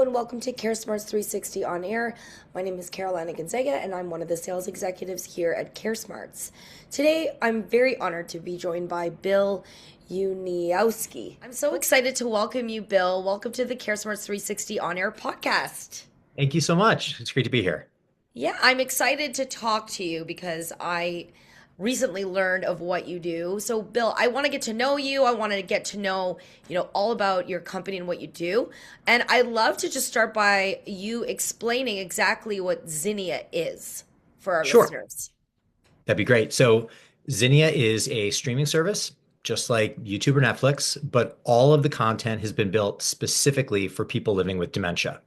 Hello and welcome to CareSmartz360 On Air. My name is Carolina Gonzaga and I'm one of the sales executives here at CareSmartz. Today, I'm very honored to be joined by Bill Uniowski. I'm so excited to welcome you, Bill. Welcome to the CareSmartz360 On Air podcast. Thank you so much. It's great to be here. Yeah, I'm excited to talk to you because I recently learned of what you do. So, Bill, I want to get to know you. I want to get to know, all about your company and what you do. And I'd love to just start by you explaining exactly what Zinnia is for our Sure. listeners. That'd be great. So, Zinnia is a streaming service, just like YouTube or Netflix, but all of the content has been built specifically for people living with dementia.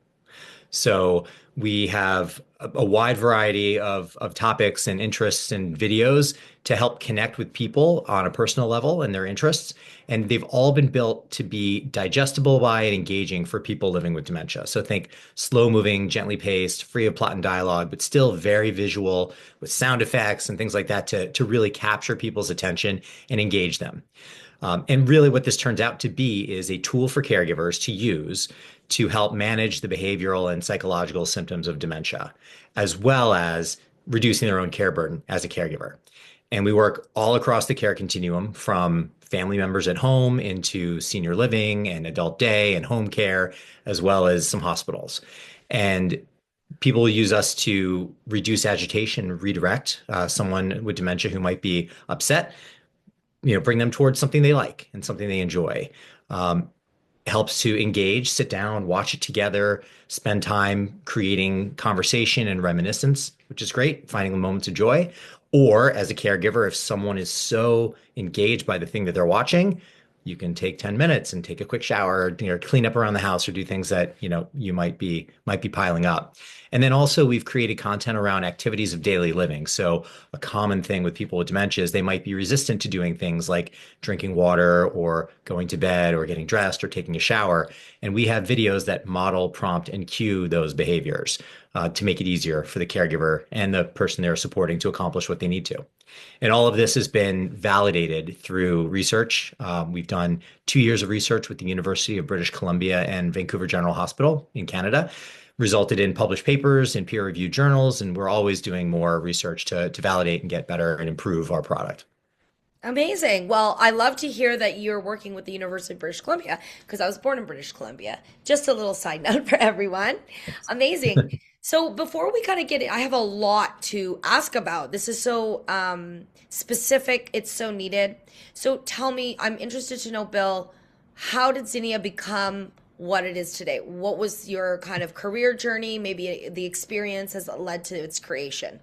So we have a wide variety of topics and interests and videos to help connect with people on a personal level and their interests. And they've all been built to be digestible by and engaging for people living with dementia. So think slow moving, gently paced, free of plot and dialogue, but still very visual with sound effects and things like that to really capture people's attention and engage them. And really, what this turns out to be is a tool for caregivers to use to help manage the behavioral and psychological symptoms of dementia, as well as reducing their own care burden as a caregiver. And we work all across the care continuum from family members at home into senior living and adult day and home care, as well as some hospitals. And people use us to reduce agitation, redirect someone with dementia who might be upset, bring them towards something they like and something they enjoy. Helps to engage, sit down, watch it together, spend time creating conversation and reminiscence, which is great, finding the moments of joy. Or as a caregiver, if someone is so engaged by the thing that they're watching, you can take 10 minutes and take a quick shower, clean up around the house or do things that, you might be piling up. And then also we've created content around activities of daily living. So a common thing with people with dementia is they might be resistant to doing things like drinking water or going to bed or getting dressed or taking a shower. And we have videos that model, prompt, and cue those behaviors to make it easier for the caregiver and the person they're supporting to accomplish what they need to. And all of this has been validated through research. We've done 2 years of research with the University of British Columbia and Vancouver General Hospital in Canada, resulted in published papers in peer-reviewed journals, and we're always doing more research to validate and get better and improve our product. Amazing. Well, I love to hear that you're working with the University of British Columbia because I was born in British Columbia. Just a little side note for everyone. Amazing. So before we kind of get it, I have a lot to ask about. This is so specific. It's so needed. So tell me, I'm interested to know, Bill, how did Zinnia become what it is today? What was your kind of career journey? Maybe the experience has led to its creation.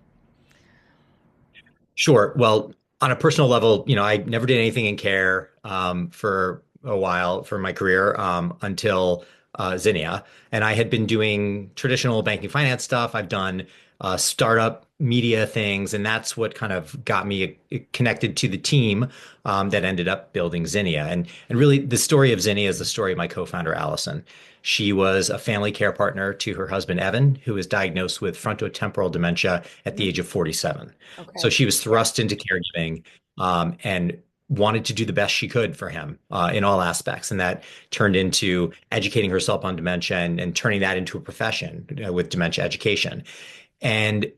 Sure. Well, on a personal level, I never did anything in care for a while for my career until Zinnia. And I had been doing traditional banking finance stuff. I've done startup media things, and that's what kind of got me connected to the team that ended up building Zinnia. And really, the story of Zinnia is the story of my co-founder, Allison. She was a family care partner to her husband, Evan, who was diagnosed with frontotemporal dementia at the age of 47. So Okay. she was thrust into caregiving and wanted to do the best she could for him in all aspects. And that turned into educating herself on dementia and turning that into a profession with dementia education. And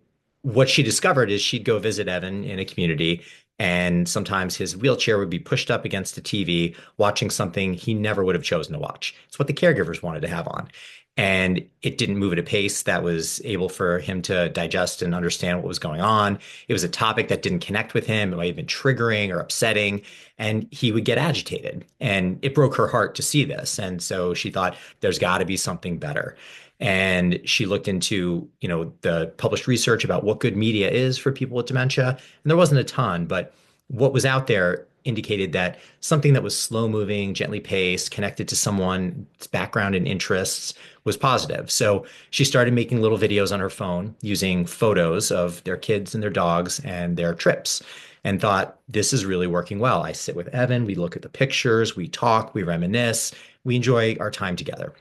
what she discovered is she'd go visit Evan in a community, and sometimes his wheelchair would be pushed up against the TV, watching something he never would have chosen to watch. It's what the caregivers wanted to have on. And it didn't move at a pace that was able for him to digest and understand what was going on. It was a topic that didn't connect with him. It might have been triggering or upsetting, and he would get agitated. And it broke her heart to see this. And so she thought, there's got to be something better. And she looked into, the published research about what good media is for people with dementia. And there wasn't a ton, but what was out there indicated that something that was slow moving, gently paced, connected to someone's background and interests was positive. So she started making little videos on her phone using photos of their kids and their dogs and their trips, and thought, this is really working well. I sit with Evan, we look at the pictures, we talk, we reminisce, we enjoy our time together.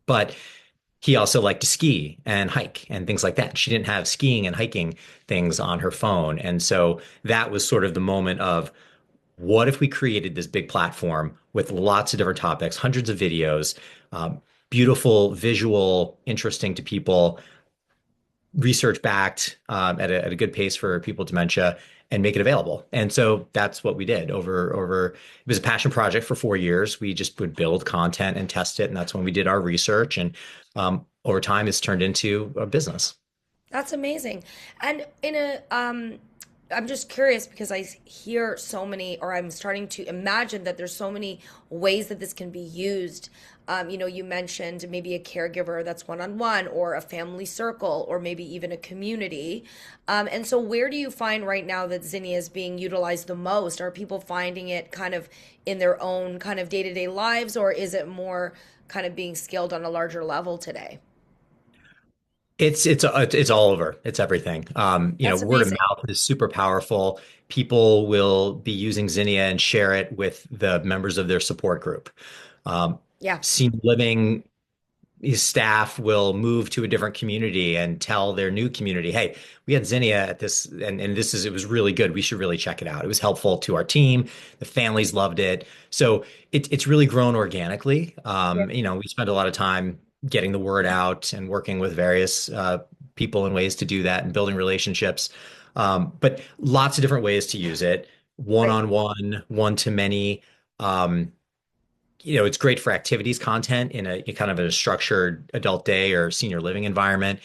But he also liked to ski and hike and things like that. She didn't have skiing and hiking things on her phone. And so that was sort of the moment of, what if we created this big platform with lots of different topics, hundreds of videos, beautiful, visual, interesting to people, research backed at a good pace for people with dementia and make it available. And so that's what we did over it was a passion project for 4 years. We just would build content and test it. And that's when we did our research. And over time, it's turned into a business. That's amazing. And I'm just curious because I hear so many, or I'm starting to imagine that there's so many ways that this can be used. You mentioned maybe a caregiver that's one-on-one, or a family circle, or maybe even a community. And so, where do you find right now that Zinnia is being utilized the most? Are people finding it kind of in their own kind of day-to-day lives, or is it more kind of being scaled on a larger level today? It's all over. It's everything. That's Word of amazing. mouth is super powerful. People will be using Zinnia and share it with the members of their support group. Um, Yeah, Senior living his staff will move to a different community and tell their new community, hey, we had Zinnia at this, and it was really good. We should really check it out. It was helpful to our team. The families loved it. So it's really grown organically. yeah, We spend a lot of time getting the word out and working with various people and ways to do that and building relationships. But lots of different ways to use it. right. One-on-one, one-to-many. Um, it's great for activities content in kind of a structured adult day or senior living environment.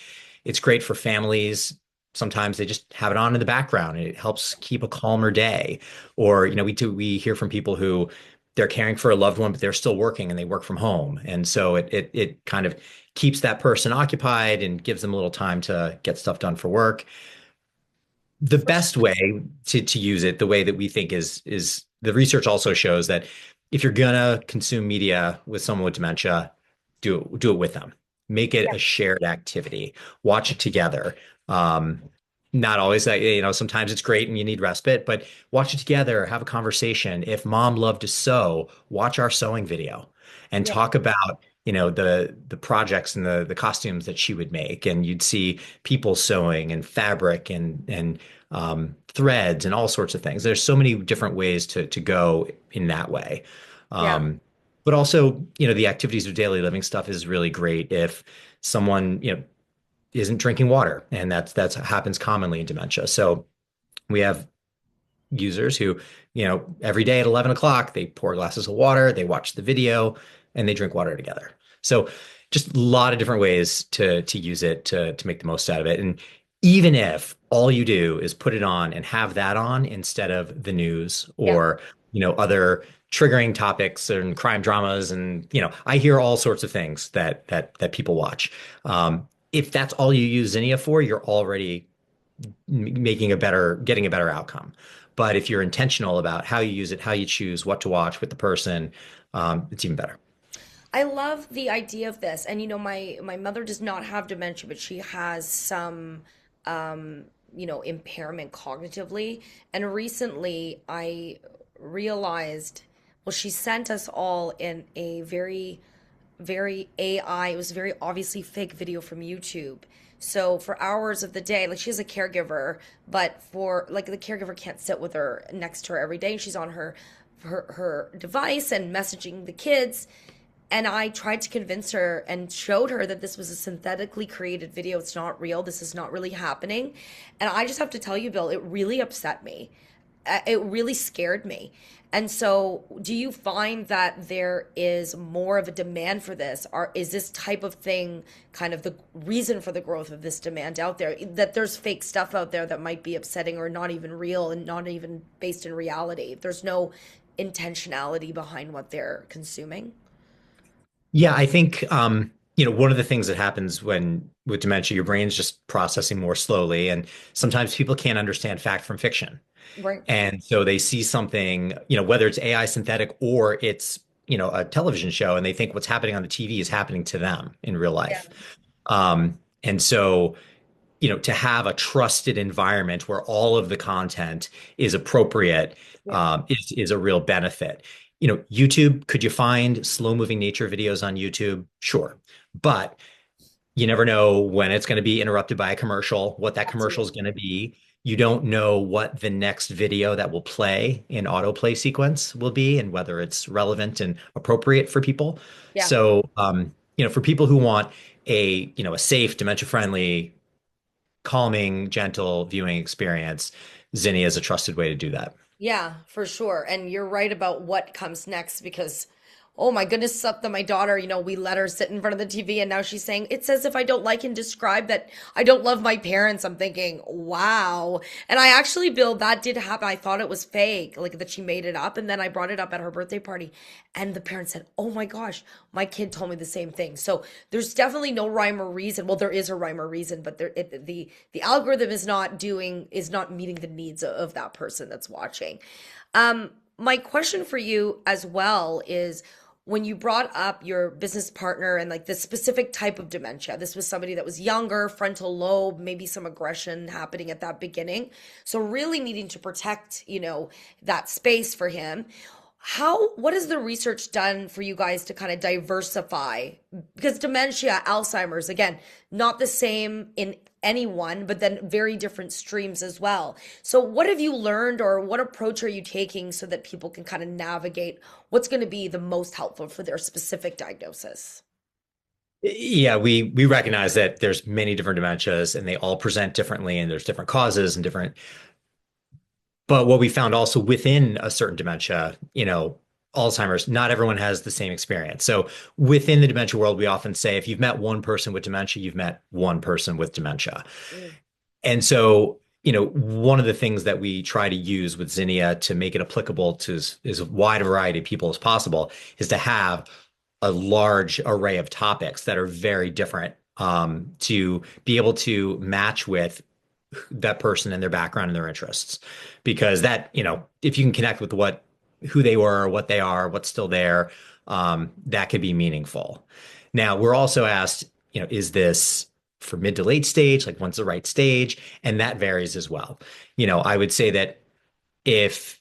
It's great for families. Sometimes they just have it on in the background and it helps keep a calmer day. Or, we hear from people who they're caring for a loved one, but they're still working and they work from home. And so it kind of keeps that person occupied and gives them a little time to get stuff done for work. The For best way to use it, the way that we think is the research also shows that if you're gonna consume media with someone with dementia, do it with them. Make it Yeah, a shared activity. Watch it together. Um, Not always that, sometimes it's great and you need respite, but watch it together, have a conversation. If mom loved to sew, watch our sewing video and yeah, talk about, the projects and the costumes that she would make. And you'd see people sewing and fabric and threads and all sorts of things. There's so many different ways to go in that way. yeah, But also, the activities of daily living stuff is really great if someone, isn't drinking water, and that's happens commonly in dementia. So we have users who, every day at 11 o'clock, they pour glasses of water, they watch the video, and they drink water together. So just a lot of different ways to use it to make the most out of it. And even if all you do is put it on and have that on instead of the news yeah. or, other triggering topics and crime dramas, and I hear all sorts of things that people watch. If that's all you use Zinnia for, you're already getting a better outcome. But if you're intentional about how you use it, how you choose what to watch with the person, it's even better. I love the idea of this. And my mother does not have dementia, but she has some impairment cognitively. And recently I realized, well, she sent us all in a very, very AI, it was very obviously fake video from YouTube. So for hours of the day, like, she has a caregiver, but for like, the caregiver can't sit with her next to her every day. She's on her device and messaging the kids. And I tried to convince her and showed her that this was a synthetically created video. It's not real. This is not really happening. And I just have to tell you, Bill, it really upset me. It really scared me. And so, do you find that there is more of a demand for this? Or is this type of thing kind of the reason for the growth of this demand out there? That there's fake stuff out there that might be upsetting or not even real and not even based in reality. There's no intentionality behind what they're consuming. Yeah, I think one of the things that happens when with dementia, your brain's just processing more slowly, and sometimes people can't understand fact from fiction. Right. And so they see something, whether it's AI synthetic or it's, a television show, and they think what's happening on the TV is happening to them in real Yeah. life. And so, to have a trusted environment where all of the content is appropriate, Yeah. is a real benefit. YouTube, could you find slow moving nature videos on YouTube? Sure. But you never know when it's going to be interrupted by a commercial, what that commercial is Absolutely. going to be. You don't know what the next video that will play in autoplay sequence will be and whether it's relevant and appropriate for people. Yeah. So, for people who want a safe, dementia-friendly, calming, gentle viewing experience, Zinnia is a trusted way to do that. Yeah, for sure. And you're right about what comes next because, oh my goodness, something my daughter, we let her sit in front of the TV and now she's saying, it says if I don't like and describe that I don't love my parents. I'm thinking, wow. And I actually, Bill, that did happen. I thought it was fake, like that she made it up. And then I brought it up at her birthday party and the parents said, oh my gosh, my kid told me the same thing. So there's definitely no rhyme or reason. Well, there is a rhyme or reason, but the algorithm is not meeting the needs of that person that's watching. My question for you as well is when you brought up your business partner and like this specific type of dementia, this was somebody that was younger, frontal lobe, maybe some aggression happening at that beginning. So really needing to protect, that space for him. What has the research done for you guys to kind of diversify? Because dementia, Alzheimer's, again, not the same in anyone, but then very different streams as well. So, what have you learned, or what approach are you taking so that people can kind of navigate what's going to be the most helpful for their specific diagnosis? Yeah, we recognize that there's many different dementias and they all present differently and there's different causes and different. But what we found also within a certain dementia, Alzheimer's, not everyone has the same experience. So within the dementia world, we often say if you've met one person with dementia, you've met one person with dementia. Mm, And so, one of the things that we try to use with Zinnia to make it applicable to as wide a variety of people as possible is to have a large array of topics that are very different, to be able to match with that person and their background and their interests. Because that, if you can connect with who they were, what they are, what's still there, that could be meaningful. Now, we're also asked, is this for mid to late stage? Like, when's the right stage? And that varies as well. I would say that if,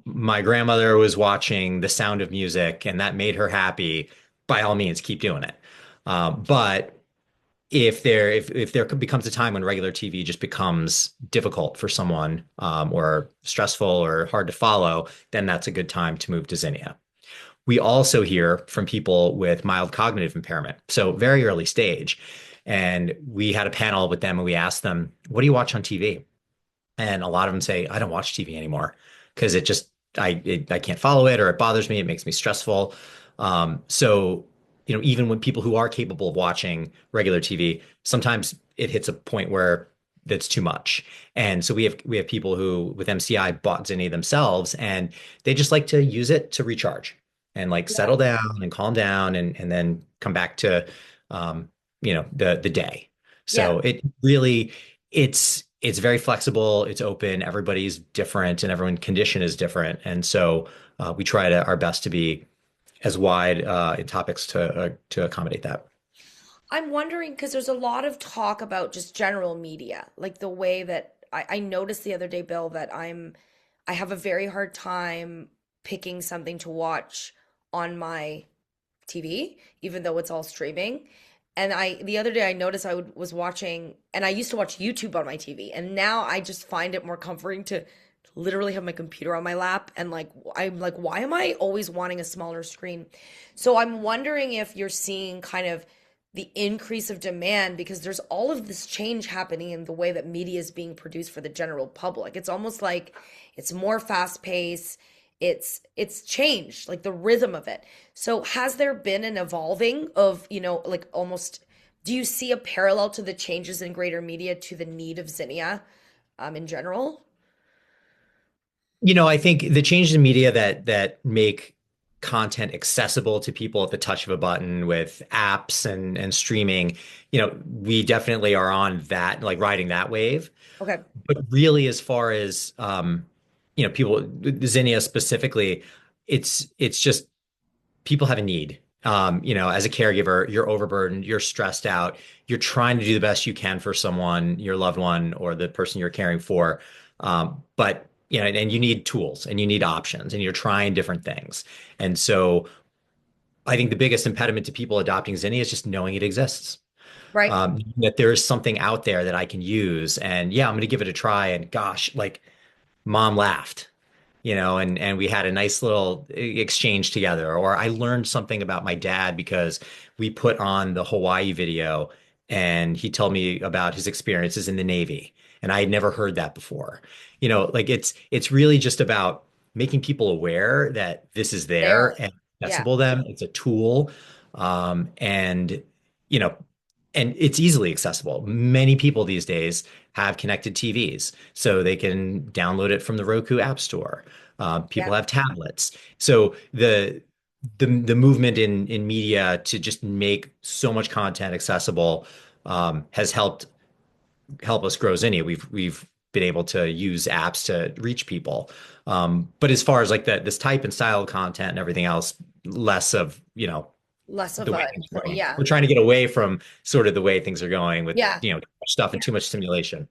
my grandmother was watching The Sound of Music and that made her happy, by all means, keep doing it. But if there becomes a time when regular TV just becomes difficult for someone, or stressful or hard to follow, then that's a good time to move to Zinnia. We also hear from people with mild cognitive impairment, so very early stage. And we had a panel with them and we asked them, what do you watch on TV? And a lot of them say, I don't watch TV anymore because I can't follow it or it bothers me. It makes me stressful. So, even when people who are capable of watching regular TV, sometimes it hits a point where that's too much. And so we have people who with MCI bought Zinnia themselves and they just like to use it to recharge and like yeah, settle down and calm down and then come back to the day. yeah. So it's very flexible, it's open, everybody's different and everyone's condition is different. And so we try our best to be as wide in topics to accommodate that. I'm wondering because there's a lot of talk about just general media, like the way that I noticed the other day, Bill, that I have a very hard time picking something to watch on my TV, even though it's all streaming. And the other day I noticed was watching, and I used to watch YouTube on my TV, and now I just find it more comforting to literally have my computer on my lap and like I'm like, why am I always wanting a smaller screen? So I'm wondering if you're seeing kind of the increase of demand because there's all of this change happening in the way that media is being produced for the general public. It's almost like it's more fast paced. It's changed, like the rhythm of it. So has there been an evolving of, like almost do you see a parallel to the changes in greater media to the need of Zinnia in general? I think the changes in media that make content accessible to people at the touch of a button with apps and streaming, we definitely are on that, like riding that wave. Okay. But really, as far as people, Zinnia specifically, it's just people have a need. As a caregiver, you're overburdened, you're stressed out, you're trying to do the best you can for someone, your loved one, or the person you're caring for. But and you need tools and you need options and you're trying different things. And so I think the biggest impediment to people adopting Zinnia is just knowing it exists. Right. That there is something out there that I can use. And yeah, I'm going to give it a try. And gosh, like mom laughed. and we had a nice little exchange together. Or I learned something about my dad because we put on the Hawaii video and he told me about his experiences in the Navy. And I had never heard that before. Like it's really just about making people aware that this is there There. and Yeah. accessible to them. It's a tool. And you know, and it's easily accessible. Many people these days have connected TVs, so they can download it from the Roku App Store. People Yeah. have tablets. So the movement in media to just make so much content accessible has help us grow Zinnia. We've been able to use apps to reach people. But as far as like this type and style of content and everything else, less of, Less the of way a, things are going. yeah. We're trying to get away from sort of the way things are going with, Yeah. too much stuff and too much stimulation.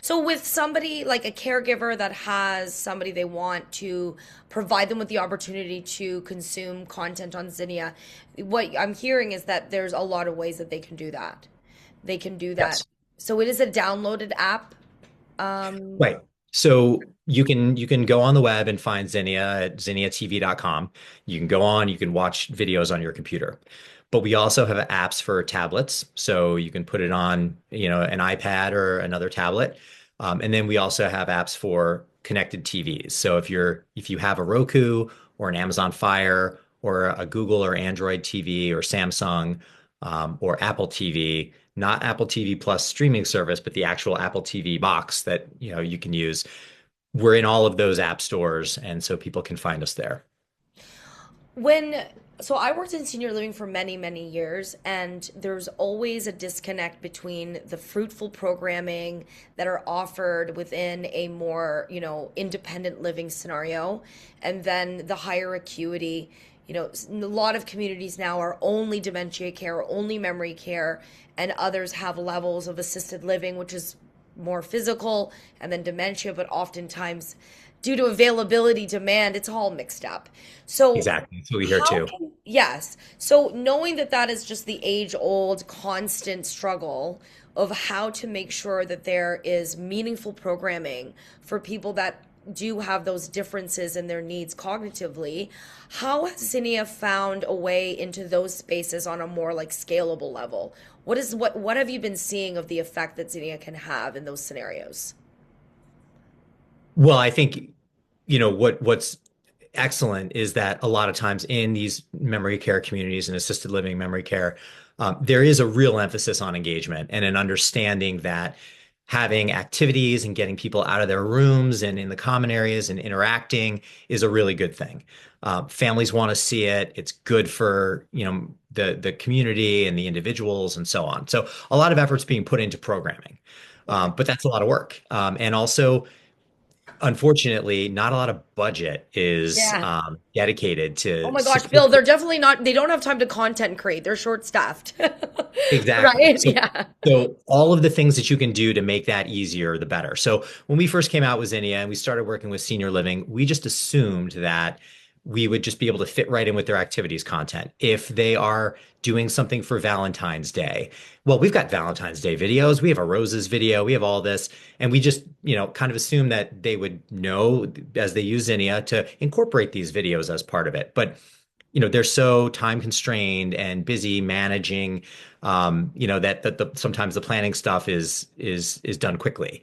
So with somebody like a caregiver that has somebody they want to provide them with the opportunity to consume content on Zinnia, what I'm hearing is that there's a lot of ways that they can do that. They can do that. Yes. So it is a downloaded app. Um, Right. So you can go on the web and find Zinnia at zinniatv.com. You can go on, you can watch videos on your computer. But we also have apps for tablets. So you can put it on, an iPad or another tablet. And then we also have apps for connected TVs. So if you have a Roku or an Amazon Fire or a Google or Android TV or Samsung or Apple TV, not Apple TV Plus streaming service, but the actual Apple TV box that you can use. We're in all of those app stores, and so people can find us there. when so I worked in senior living for many, many years, and there's always a disconnect between the fruitful programming that are offered within a more, independent living scenario, and then the higher acuity. A lot of communities now are only dementia care, only memory care, and others have levels of assisted living, which is more physical, and then dementia, but oftentimes due to availability demand, it's all mixed up. So Exactly. That's what we hear too. yes. So knowing that that is just the age old constant struggle of how to make sure that there is meaningful programming for people that do have those differences in their needs cognitively, how has Zinnia found a way into those spaces on a more like scalable level? What have you been seeing of the effect that Zinnia can have in those scenarios? Well, I think, what's excellent is that a lot of times in these memory care communities and assisted living memory care, there is a real emphasis on engagement and an understanding that having activities and getting people out of their rooms and in the common areas and interacting is a really good thing. Families want to see it. It's good for, the community and the individuals and so on. So a lot of efforts being put into programming. Okay. But that's a lot of work. And also, unfortunately, not a lot of budget is Yeah. dedicated Oh to my gosh, support. Bill, they're definitely not, they don't have time to content create. They're short staffed. Exactly. Right? Yeah. So all of the things that you can do to make that easier, the better. So when we first came out with Zinnia and we started working with senior living, we just assumed that we would just be able to fit right in with their activities content. If they are doing something for Valentine's Day, well, we've got Valentine's Day videos, we have a roses video, we have all this, and we just, kind of assume that they would know as they use Zinnia to incorporate these videos as part of it. But they're so time constrained and busy managing, that sometimes the planning stuff is done quickly.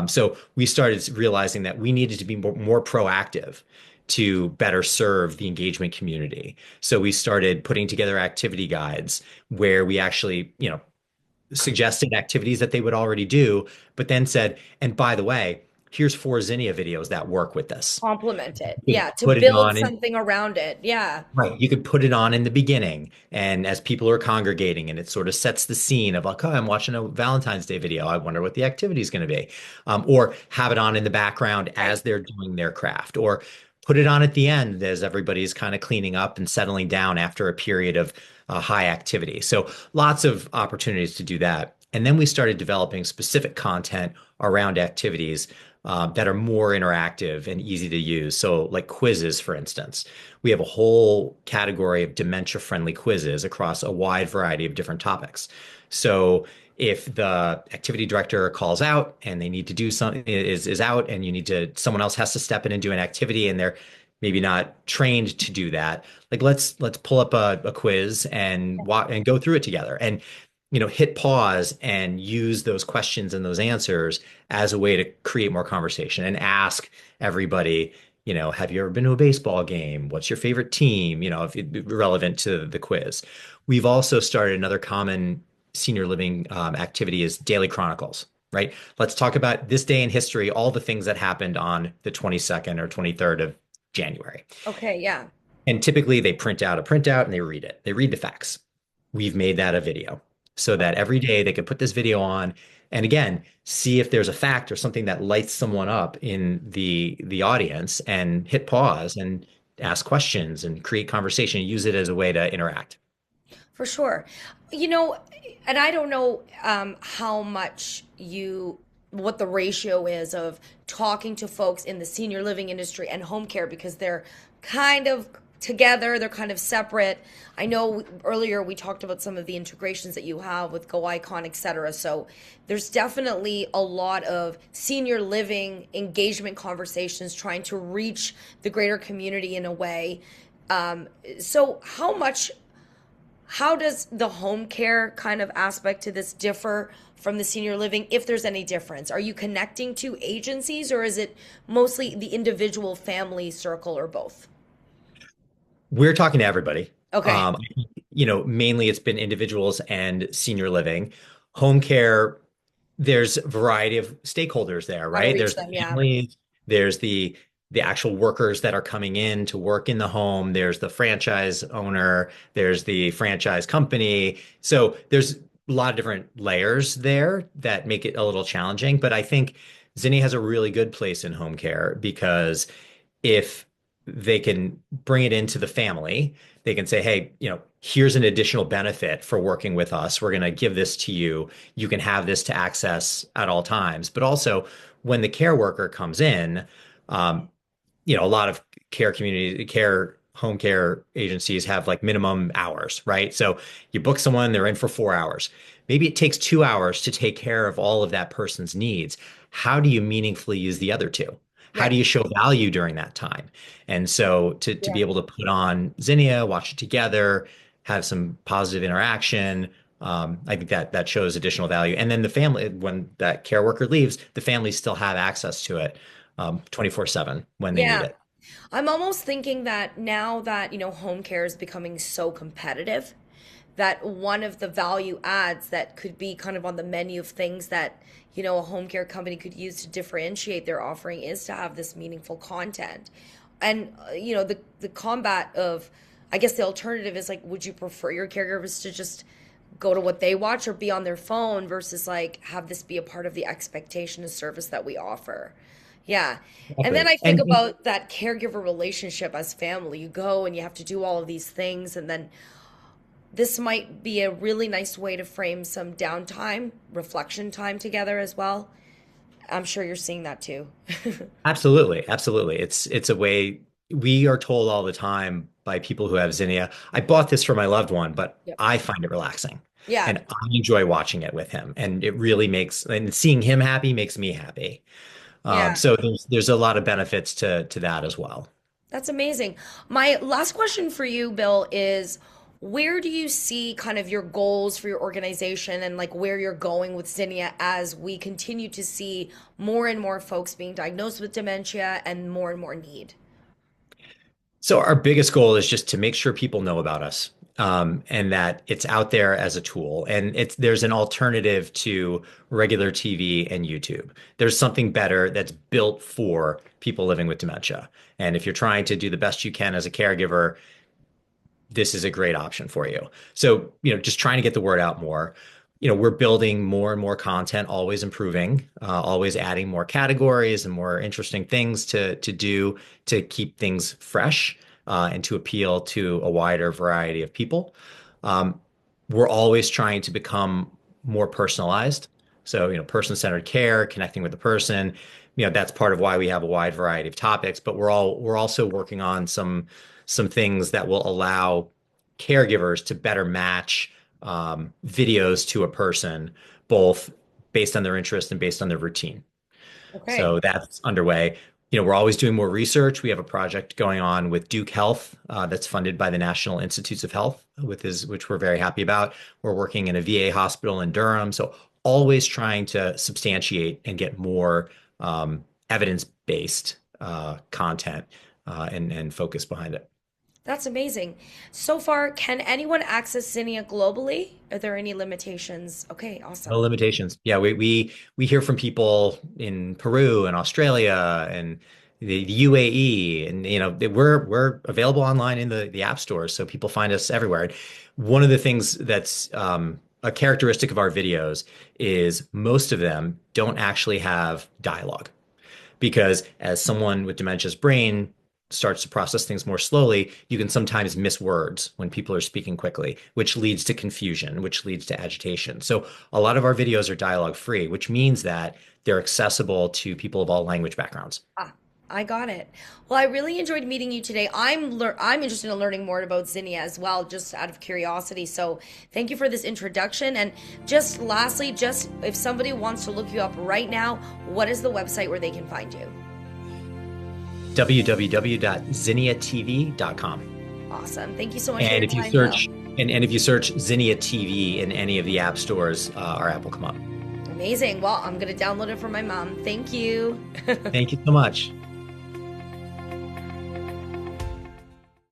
So we started realizing that we needed to be more proactive to better serve the engagement community. So we started putting together activity guides where we actually, suggested activities that they would already do, but then said, and by the way, here's 4 Zinnia videos that work with this. Complement it. You could Yeah. To put it build on in something around it. Yeah. Right. You could put it on in the beginning, and as people are congregating, and it sort of sets the scene of like, oh, I'm watching a Valentine's Day video. I wonder what the activity is going to be. Or have it on in the background Right. as they're doing their craft, or put it on at the end as everybody's kind of cleaning up and settling down after a period of high activity. So lots of opportunities to do that. And then we started developing specific content around activities that are more interactive and easy to use. So, like quizzes, for instance, we have a whole category of dementia-friendly quizzes across a wide variety of different topics. So, if the activity director calls out and they need to do something is out and you need to someone else has to step in and do an activity and they're maybe not trained to do that, like let's pull up a quiz and walk and go through it together and hit pause and use those questions and those answers as a way to create more conversation and ask everybody, have you ever been to a baseball game? What's your favorite team? If relevant to the quiz. We've also started another common senior living activity is daily chronicles, right? Let's talk about this day in history, all the things that happened on the 22nd or 23rd of January. Okay, yeah. And typically they print out a printout and they read it. They read the facts. We've made that a video so that every day they could put this video on and again, see if there's a fact or something that lights someone up in the audience and hit pause and ask questions and create conversation, use it as a way to interact. For sure. You know, and I don't know how much what the ratio is of talking to folks in the senior living industry and home care because they're kind of together, they're kind of separate. I know earlier we talked about some of the integrations that you have with Go Icon, et cetera. So there's definitely a lot of senior living engagement conversations trying to reach the greater community in a way. So how does the home care kind of aspect to this differ from the senior living, if there's any difference? Are you connecting to agencies or is it mostly the individual family circle or both? We're talking to everybody. Okay. Mainly it's been individuals and senior living. Home care, there's a variety of stakeholders there, How to right? reach There's them, the yeah. families, there's the actual workers that are coming in to work in the home, there's the franchise owner, there's the franchise company. So there's a lot of different layers there that make it a little challenging. But I think Zinnia has a really good place in home care because if they can bring it into the family, they can say, hey, here's an additional benefit for working with us. We're going to give this to you. You can have this to access at all times. But also, when the care worker comes in, um, a lot of home care agencies have like minimum hours, right? So you book someone, they're in for 4 hours. Maybe it takes 2 hours to take care of all of that person's needs. How do you meaningfully use the other two? How Yeah. do you show value during that time? And so to be Yeah. able to put on Zinnia, watch it together, have some positive interaction, I think that shows additional value. And then the family, when that care worker leaves, the families still have access to it 24/7 when they need Yeah. it. I'm almost thinking that now that, home care is becoming so competitive, that one of the value adds that could be kind of on the menu of things that, a home care company could use to differentiate their offering is to have this meaningful content. And, the combat of, I guess the alternative is like, would you prefer your caregivers to just go to what they watch or be on their phone versus like have this be a part of the expectation of service that we offer? Yeah. And then Exactly. I think about that caregiver relationship as family. You go and you have to do all of these things. And then this might be a really nice way to frame some downtime, reflection time together as well. I'm sure you're seeing that too. Absolutely, absolutely. It's a way we are told all the time by people who have Zinnia. I bought this for my loved one, but Yep. I find it relaxing. Yeah. And I enjoy watching it with him. And it really makes and seeing him happy makes me happy. Yeah. So there's a lot of benefits to that as well. That's amazing. My last question for you, Bill, is where do you see kind of your goals for your organization and like where you're going with Zinnia as we continue to see more and more folks being diagnosed with dementia and more need? So our biggest goal is just to make sure people know about us, and that it's out there as a tool. And there's an alternative to regular TV and YouTube. There's something better that's built for people living with dementia. And if you're trying to do the best you can as a caregiver, this is a great option for you. So, just trying to get the word out more. We're building more and more content, always improving, always adding more categories and more interesting things to do to keep things fresh and to appeal to a wider variety of people. Um, we're always trying to become more personalized. So, person-centered care, connecting with the person, that's part of why we have a wide variety of topics, but we're also working on some things that will allow caregivers to better match videos to a person both based on their interest and based on their routine. Okay. So that's underway. We're always doing more research. We have a project going on with Duke Health that's funded by the National Institutes of Health, which we're very happy about. We're working in a VA hospital in Durham. So always trying to substantiate and get more evidence-based content and focus behind it. That's amazing. So far, can anyone access Zinnia globally? Are there any limitations? Okay, No awesome. limitations. Yeah, we hear from people in Peru and Australia and the UAE, and we're available online in the app stores, so people find us everywhere. One of the things that's a characteristic of our videos is most of them don't actually have dialogue because as someone with dementia's brain starts to process things more slowly, you can sometimes miss words when people are speaking quickly, which leads to confusion, which leads to agitation. So a lot of our videos are dialogue free, which means that they're accessible to people of all language backgrounds. Ah, I got it. Well, I really enjoyed meeting you today. I'm interested in learning more about Zinnia as well, just out of curiosity. So thank you for this introduction. And just lastly, just if somebody wants to look you up right now, what is the website where they can find you? www.zinniatv.com. Awesome. Thank you so much for And your if you time, Will. search and if you search Zinnia TV in any of the app stores, our app will come up. Amazing. Well, I'm going to download it for my mom. Thank you. Thank you so much.